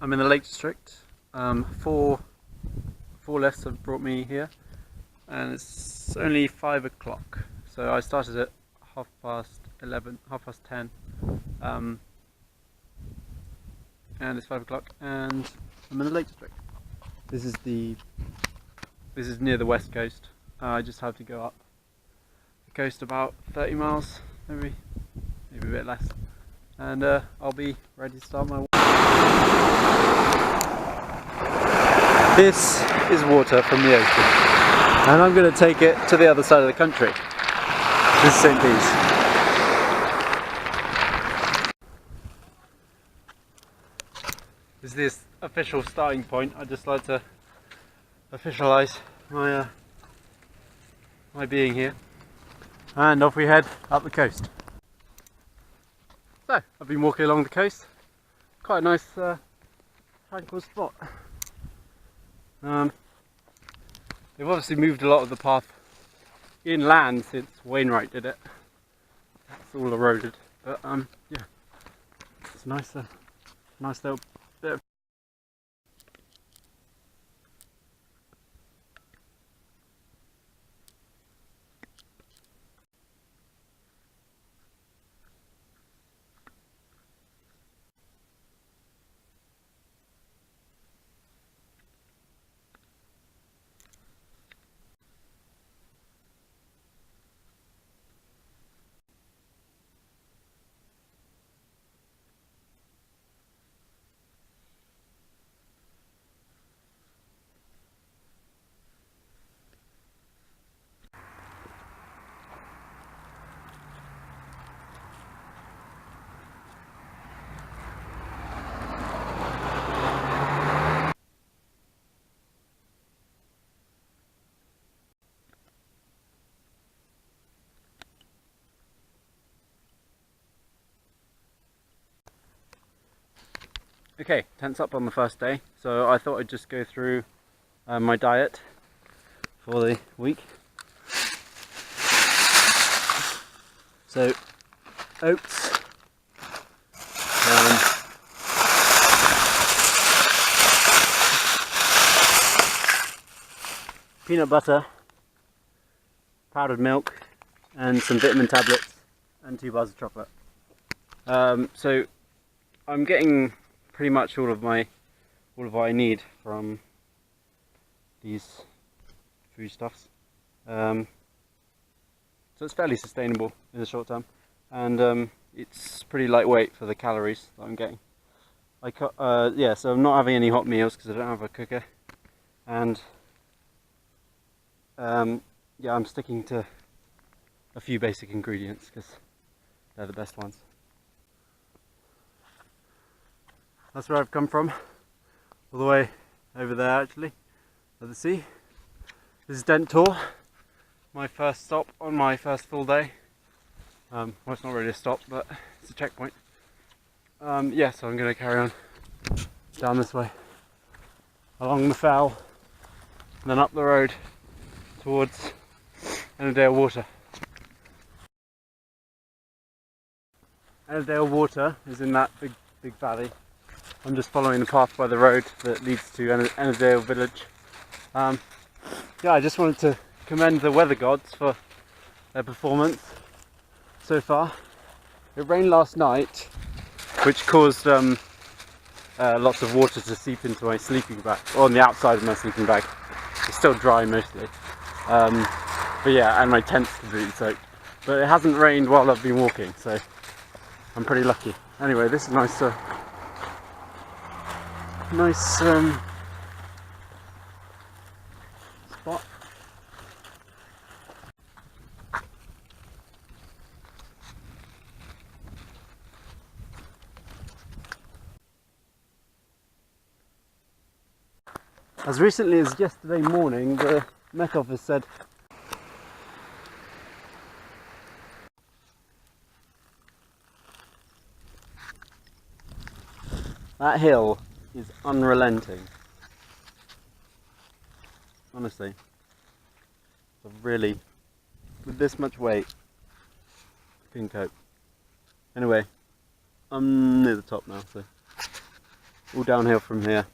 I'm in the Lake District. Four lifts have brought me here, and it's only 5 o'clock. So I started at 11:30, 10, and it's 5 o'clock, and I'm in the Lake District. This is near the west coast. I just have to go up the coast about 30 miles, maybe a bit less, and I'll be ready to start my walk. This is water from the ocean, and I'm going to take it to the other side of the country. This is St. Bees. This is the official starting point. I'd just like to officialise my my being here, and off we head up the coast. So I've been walking along the coast. Quite a nice tranquil spot. They've obviously moved a lot of the path inland since Wainwright did it. It's all eroded, but yeah, it's a nice little bit of. Okay, tent's up on the first day, so I thought I'd just go through my diet for the week. So, oats, peanut butter, powdered milk, and some vitamin tablets, and 2 bars of chocolate. So I'm getting pretty much all of what I need from these foodstuffs. So it's fairly sustainable in the short term, and it's pretty lightweight for the calories that I'm getting. Yeah, so I'm not having any hot meals because I don't have a cooker, and yeah, I'm sticking to a few basic ingredients because they're the best ones. That's where I've come from, all the way over there actually, at the sea. This is Dentor, my first stop on my first full day. Well, it's not really a stop, but it's a checkpoint. Yeah, so I'm going to carry on down this way, along the fell, and then up the road towards Ennerdale Water. Ennerdale Water is in that big valley. I'm just following the path by the road that leads to Ennerdale Village. Yeah, I just wanted to commend the weather gods for their performance so far. It rained last night, which caused lots of water to seep into my sleeping bag, or on the outside of my sleeping bag. It's still dry mostly, but yeah, and my tent's completely soaked. But it hasn't rained while I've been walking, so I'm pretty lucky. Anyway, this is a nice spot. As recently as yesterday morning, the Met Office said that hill is unrelenting. Honestly, really, with this much weight, couldn't cope. Anyway, I'm near the top now, so all downhill from here.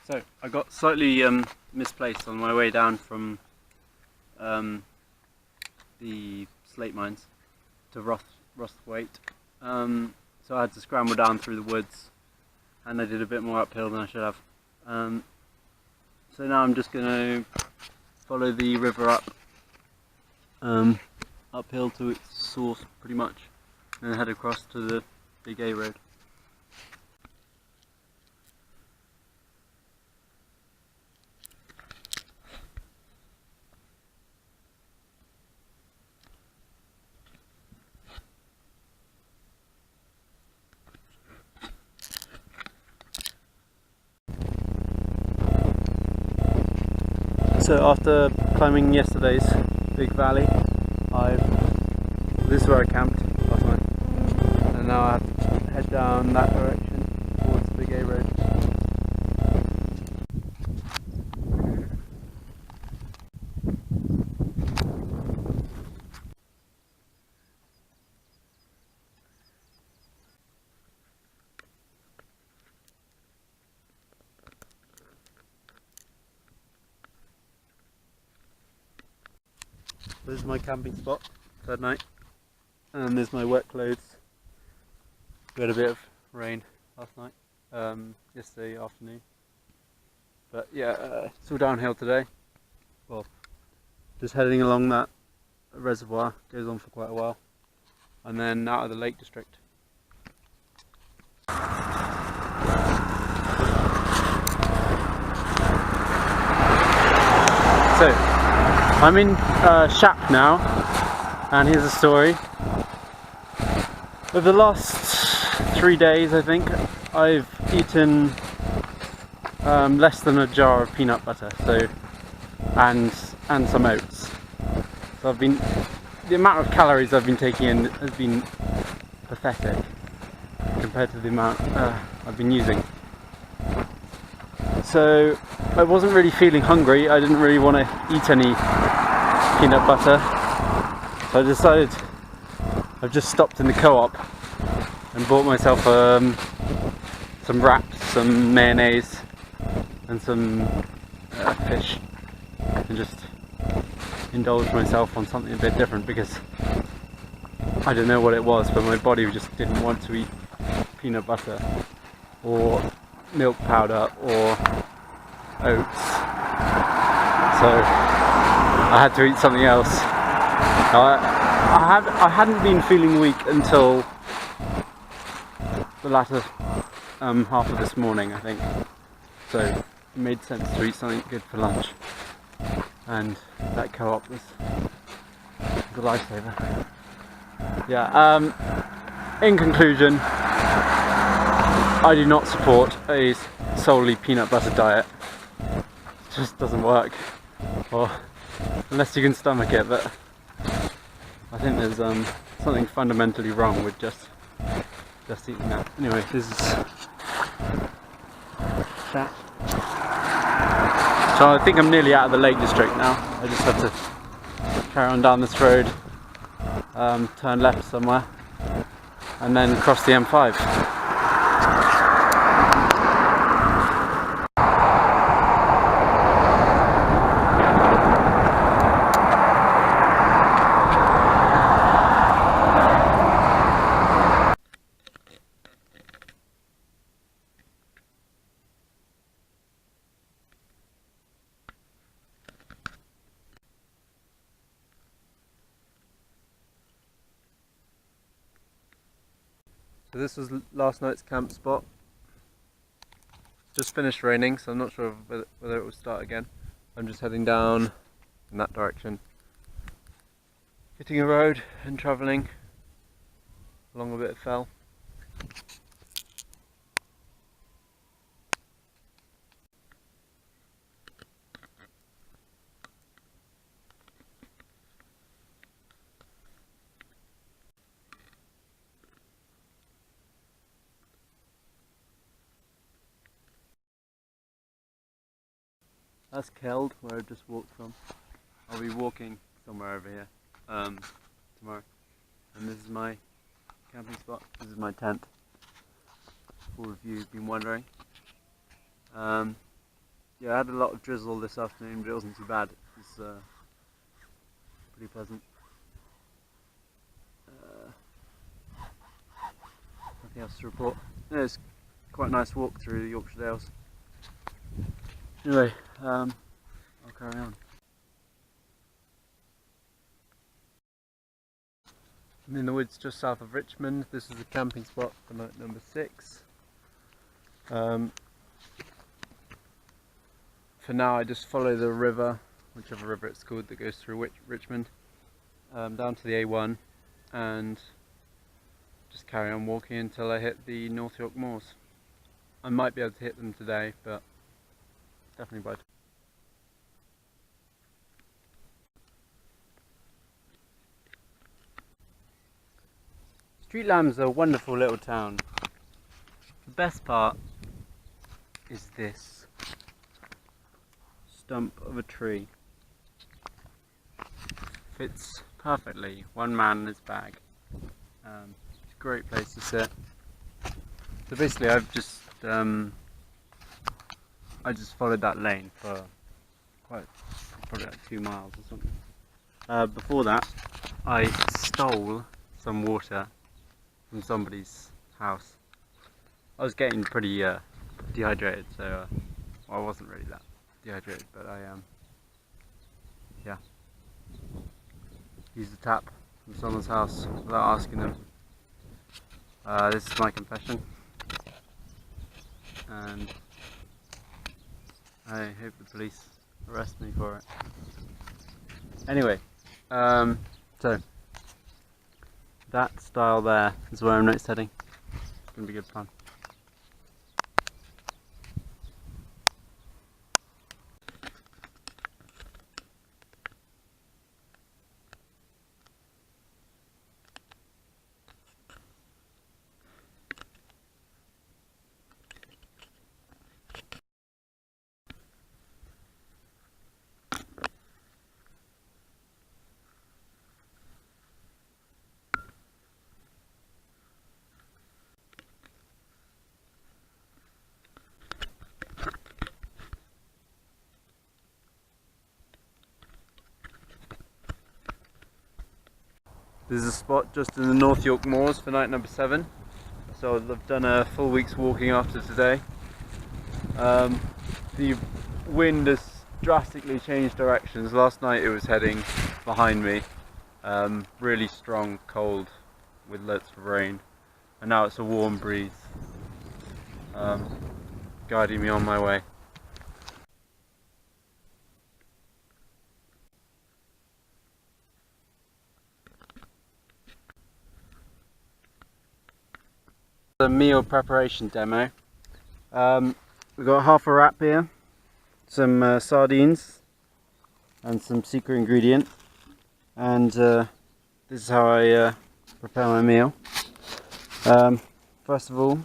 So I got slightly misplaced on my way down from the slate mines to Wainwright. So I had to scramble down through the woods, and I did a bit more uphill than I should have. So now I'm just going to follow the river up, uphill to its source pretty much, and head across to the big A road. So after climbing yesterday's big valley, this is where I camped last night, and now I have to head down that direction towards the big A road. This is my camping spot, third night, and there's my wet clothes. We had a bit of rain last night, yesterday afternoon, but yeah, it's all downhill today. Well, just heading along that reservoir, goes on for quite a while, and then out of the Lake District. So, I'm in Shap now, and here's a story. Over the last 3 days, I think, I've eaten less than a jar of peanut butter, and some oats. So the amount of calories I've been taking in has been pathetic compared to the amount I've been using. So I wasn't really feeling hungry. I didn't really want to eat any peanut butter, so I decided I've just stopped in the co-op and bought myself some wraps, some mayonnaise and some fish, and just indulged myself on something a bit different because I don't know what it was, but my body just didn't want to eat peanut butter or milk powder or oats, so I had to eat something else. I hadn't been feeling weak until the latter half of this morning, I think, so it made sense to eat something good for lunch, and that co-op was a lifesaver. Yeah, in conclusion, I do not support a solely peanut butter diet. It just doesn't work, or unless you can stomach it, but I think there's something fundamentally wrong with just eating that. Anyway, this is that. So I think I'm nearly out of the Lake District now. I just have to carry on down this road, turn left somewhere, and then cross the M5. So this was last night's camp spot. Just finished raining, so I'm not sure whether it will start again. I'm just heading down in that direction, hitting a road and travelling along a bit of fell. That's Keld, where I just walked from. I'll be walking somewhere over here tomorrow. And this is my camping spot. This is my tent. For all of you who've been wondering. Yeah, I had a lot of drizzle this afternoon, but it wasn't too bad. It was pretty pleasant. Nothing else to report. Yeah, it's quite a nice walk through the Yorkshire Dales. Anyway, I'll carry on. I'm in the woods just south of Richmond. This is a camping spot for night number 6. For now I just follow the river, whichever river it's called, that goes through Richmond, down to the A1 and just carry on walking until I hit the North York Moors. I might be able to hit them today, but definitely by tomorrow. Street Lamb's a wonderful little town. The best part is this stump of a tree. Fits perfectly, one man in his bag. It's a great place to sit. So basically I just followed that lane for probably like 2 miles or something. Before that I stole some water from somebody's house. I was getting pretty dehydrated, so well, I wasn't really that dehydrated, but I yeah, used the tap from someone's house without asking them. This is my confession, and I hope the police arrest me for it. Anyway, so that style there is where I'm next heading. It's going to be good fun. There's a spot just in the North York Moors for night number 7. So I've done a full week's walking after today. The wind has drastically changed directions. Last night it was heading behind me, really strong cold with lots of rain, and now it's a warm breeze guiding me on my way. A meal preparation demo. We've got half a wrap here, some sardines and some secret ingredient, and this is how I prepare my meal. First of all,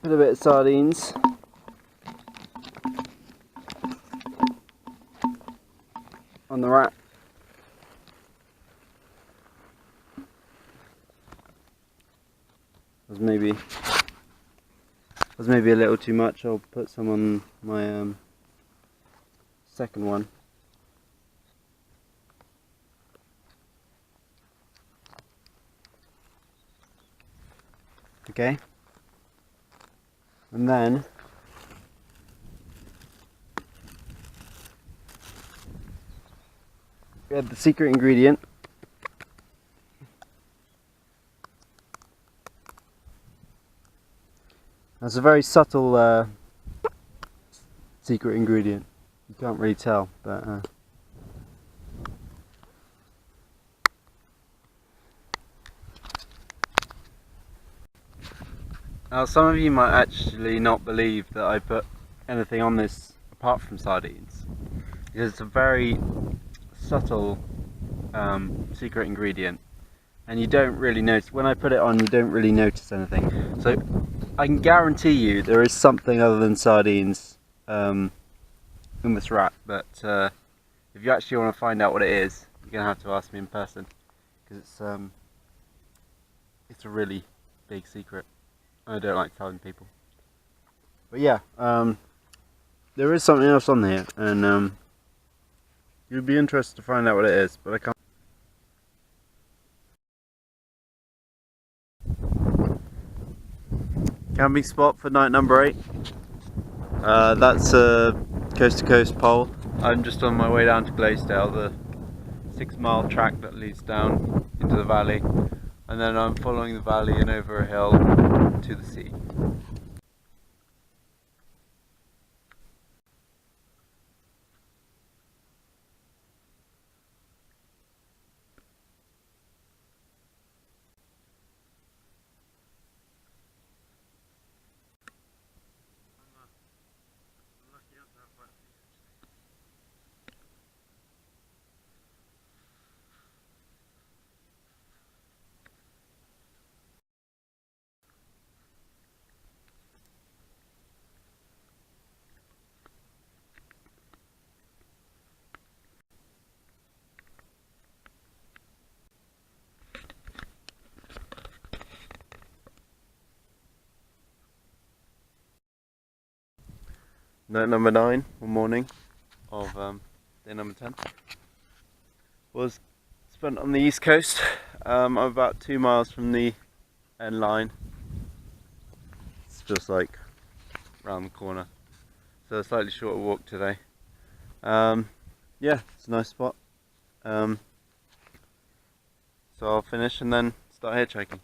put a bit of sardines, on the wrap. Was maybe a little too much. I'll put some on my second one. Okay, and then we add the secret ingredient. That's a very subtle secret ingredient. You can't really tell, but now some of you might actually not believe that I put anything on this apart from sardines, because it's a very subtle secret ingredient, and you don't really notice. When I put it on, you don't really notice anything. So I can guarantee you there is something other than sardines in this wrap, but if you actually want to find out what it is, you're gonna have to ask me in person, because it's a really big secret. I don't like telling people. But yeah, there is something else on here, and you'd be interested to find out what it is, but I can't. Camping spot for night number 8. That's a coast to coast pole. I'm just on my way down to Glaisdale, the 6-mile track that leads down into the valley, and then I'm following the valley and over a hill to the sea. Night number 9, one morning of day number 10, was spent on the east coast. I'm about 2 miles from the end line. It's just like round the corner, so a slightly shorter walk today. Yeah, it's a nice spot. So I'll finish and then start hitchhiking.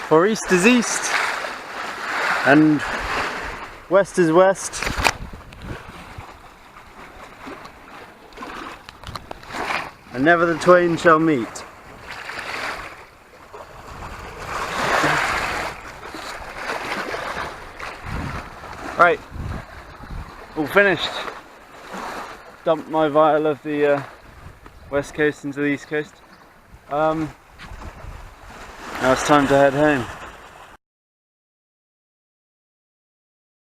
For east is east, and west is west, and never the twain shall meet. Right, all finished. Dumped my vial of the west coast into the east coast. Now it's time to head home.